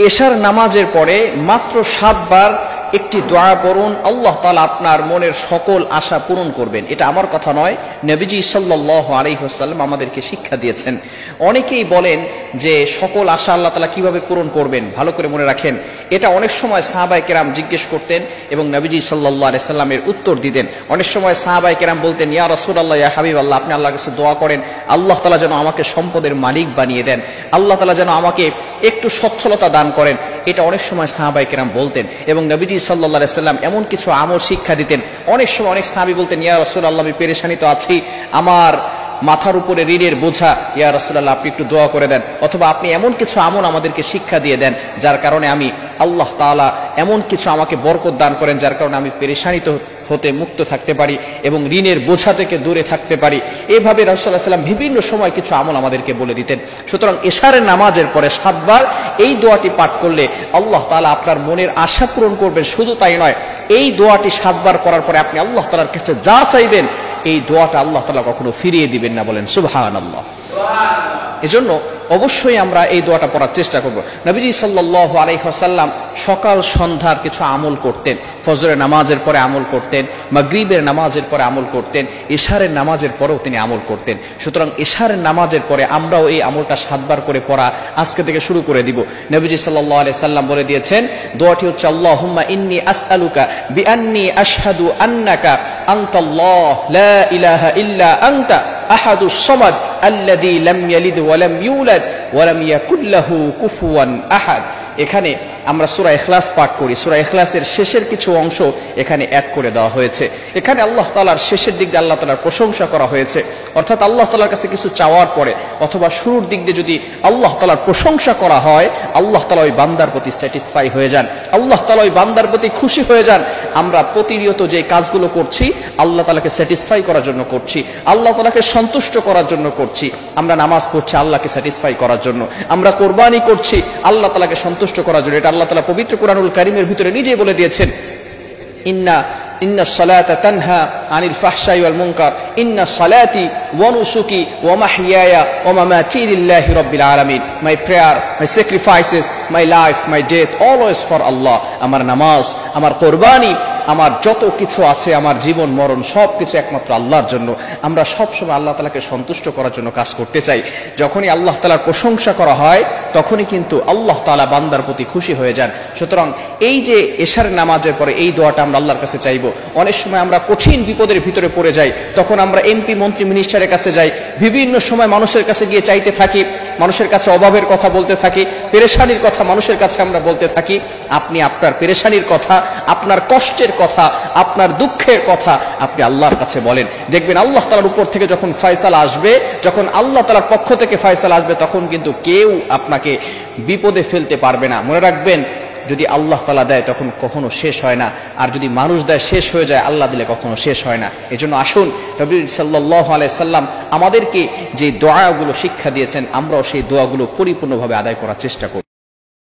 এশার নামাজের পরে মাত্র 7 বার একটি দোয়া পড়ুন, আল্লাহ তাআলা আপনার মনের সকল আশা পূরণ করবেন। এটা আমার কথা নয়, নবীজি সাল্লাল্লাহু আলাইহি ওয়াসাল্লাম আমাদেরকে শিক্ষা দিয়েছেন। অনেকেই বলেন যে সকল আশা আল্লাহ তাআলা কিভাবে পূরণ করবেন, ভালো করে মনে রাখেন এটা অনেক সময় সাহাবায়ে কেরাম জিজ্ঞেস করতেন এবং নবীজি সাল্লাল্লাহু আলাইহি সাল্লামের উত্তর দিতেন। অনেক সময় সাহাবায়ে কেরাম বলতেন, ইয়া রাসূলুল্লাহ, ইয়া হাবিবাল্লাহ, আপনি আল্লাহর কাছে দোয়া করেন আল্লাহ তাআলা যেন আমাকে সম্পদের মালিক বানিয়ে দেন, আল্লাহ তাআলা যেন আমাকে একটু সচ্ছলতা দান করেন। এটা অনেক সময় সাহাবায়ে কেরাম বলতেন এবং নবীজি সাল্লাল্লাহু আলাইহি সাল্লাম এমন কিছু আমল শিক্ষা দিতেন। অনেক সময় অনেক সাহাবী বলতেন, ইয়া রাসূলুল্লাহ, আমি পেরেশানি তো আছি, আমার মাথার উপরে ঋণের বোঝা, ইয়া রাসূলুল্লাহ আপনি একটু দোয়া করে দেন, অথবা আপনি এমন কিছু আমল আমাদেরকে শিক্ষা দিয়ে দেন যার কারণে আমি আল্লাহ তাআলা এমন কিছু আমাকে বরকত দান করেন যার কারণে আমি পেরেশানিত হতে মুক্ত থাকতে পারি এবং ঋণের বোঝা থেকে দূরে থাকতে পারি। এভাবে রাসূলুল্লাহ সাল্লাল্লাহু আলাইহি ওয়াসাল্লাম বিভিন্ন সময় কিছু আমল আমাদেরকে বলে দিতেন। সুতরাং এশারের নামাজের পরে 7 বার এই দোয়াটি পাঠ করলে আল্লাহ তাআলা আপনার মনের আশা পূরণ করবেন। শুধু তাই নয়, এই দোয়াটি 7 বার পড়ার পরে আপনি আল্লাহ তাআলার কাছে যা চাইবেন এই দোয়াটা আল্লাহ তাআলা কখনো ফিরিয়ে দিবেন না। বলেন সুবহানাল্লাহ। এজন্য অবশ্যই আমরা এই দোয়াটা পড়ার চেষ্টা করব। নবীজি সাল্লাল্লাহু আলাইহি ওয়াসাল্লাম সকাল সন্ধ্যার কিছু আমল করতেন। ফজরের নামাজের পরে আমল করতেন, মাগরিবের নামাজের পরে আমল করতেন, ইশারের নামাজের পরেও তিনি আমল করতেন। সুতরাং ইশারের নামাজের পরে আমরাও এই আমলটা 7 বার করে পড়া আজকে থেকে শুরু করে দিব। নবীজি সাল্লাল্লাহু আলাইহি সাল্লাম বলে দিয়েছেন, দোয়াটি হচ্ছে আল্লাহুম্মা ইন্নী আসআলুকা বিআন্নী আশহাদু আন্নাকা আনতাল্লাহ লা ইলাহা ইল্লা আনতা আহাদুস সামাদ আল্লাযী লাম ইয়ালিদ ওয়া লাম ইউলাদ ওয়া লাম ইয়াকুল লাহু কুফুয়ান আহাদ। এখানে আমরা সূরা ইখলাস পাঠ করি, সূরা ইখলাসের শেষের কিছু অংশ এখানে অ্যাড করে দেওয়া হয়েছে। এখানে আল্লাহ তাআলার শেষের দিক দিয়ে আল্লাহ তাআলার প্রশংসা করা হয়েছে, অর্থাৎ আল্লাহ তাআলার কাছে কিছু চাওয়ার পরে অথবা শুরুর দিক দিয়ে যদি আল্লাহ তাআলার প্রশংসা করা হয়, আল্লাহ তাআলা ওই বান্দার প্রতি স্যাটিসফাই হয়ে যান, আল্লাহ তাআলা ওই বান্দার প্রতি খুশি হয়ে যান। আমরা প্রতিনিয়ত যে কাজগুলো করছি আল্লাহ তাআলাকে স্যাটিসফাই করার জন্য করছি, আল্লাহ তাআলাকে সন্তুষ্ট করার জন্য করছি। আমরা নামাজ পড়ছি আল্লাহকে স্যাটিসফাই করার জন্য, আমরা কোরবানি করছি আল্লাহ তাআলাকে সন্তুষ্ট করার জন্য। এটা আল্লাহ তাআলা পবিত্র কোরআনুল কারীমের ভিতরে নিজেই বলে দিয়েছেন, ইন্নাস সালাতা তানহা আনিল ফাহশাই ওয়াল মুনকার, ইন্নাস সালাতি ওয়া নুসুকি ওয়া মাহইয়ায়া ওয়া মামাতি লিল্লাহি রাব্বিল আলামিন। My prayer, my sacrifices, my life, my death, always for Allah. আমার নামাজ, আমার কোরবানি, আমার যত কিছু আছে, আমার জীবন মরণ সব কিছু একমাত্র আল্লাহর জন্য। আমরা সবসময় আল্লাহ তাআলাকে সন্তুষ্ট করার জন্য কাজ করতে চাই। যখনই আল্লাহ তাআলার প্রশংসা করা হয় তখনই কিন্তু আল্লাহ তাআলা বান্দার প্রতি খুশি হয়ে যান। সুতরাং এই যে এশার নামাজের পরে এই দোয়াটা আমরা আল্লাহর কাছে চাইব। অনেক সময় আমরা কঠিন বিপদের ভিতরে পড়ে যাই, তখন আমরা এমপি, মন্ত্রী, মিনিস্টারের কাছে যাই, বিভিন্ন সময় মানুষের কাছে গিয়ে চাইতে থাকি, মানুষের কাছে অভাবের কথা বলতে থাকি, পেরেশানির কথা মানুষের কাছে আমরা বলতে থাকি। আপনি আপনার পেরেশানির কথা, আপনার কষ্টের কথা, আপনার দুঃখের কথা আপনি আল্লাহর কাছে বলেন। দেখবেন আল্লাহ তাআলার উপর থেকে যখন ফয়সালা আসবে, যখন আল্লাহ তাআলার পক্ষ থেকে ফয়সালা আসবে, তখন কিন্তু কেউ আপনাকে বিপদে ফেলতে পারবে না। মনে রাখবেন, যদি আল্লাহ তাআলা দেয় তখন কখনো শেষ হয় না, আর যদি মানুষ দেয় শেষ হয়ে যায়, আল্লাহ দিলে কখনো শেষ হয় না। এজন্য আসুন, নবী সাল্লাল্লাহু আলাইহি সাল্লাম আমাদেরকে যে দোয়াগুলো শিক্ষা দিয়েছেন আমরাও সেই দোয়াগুলো পরিপূর্ণভাবে আদায় করার চেষ্টা করি।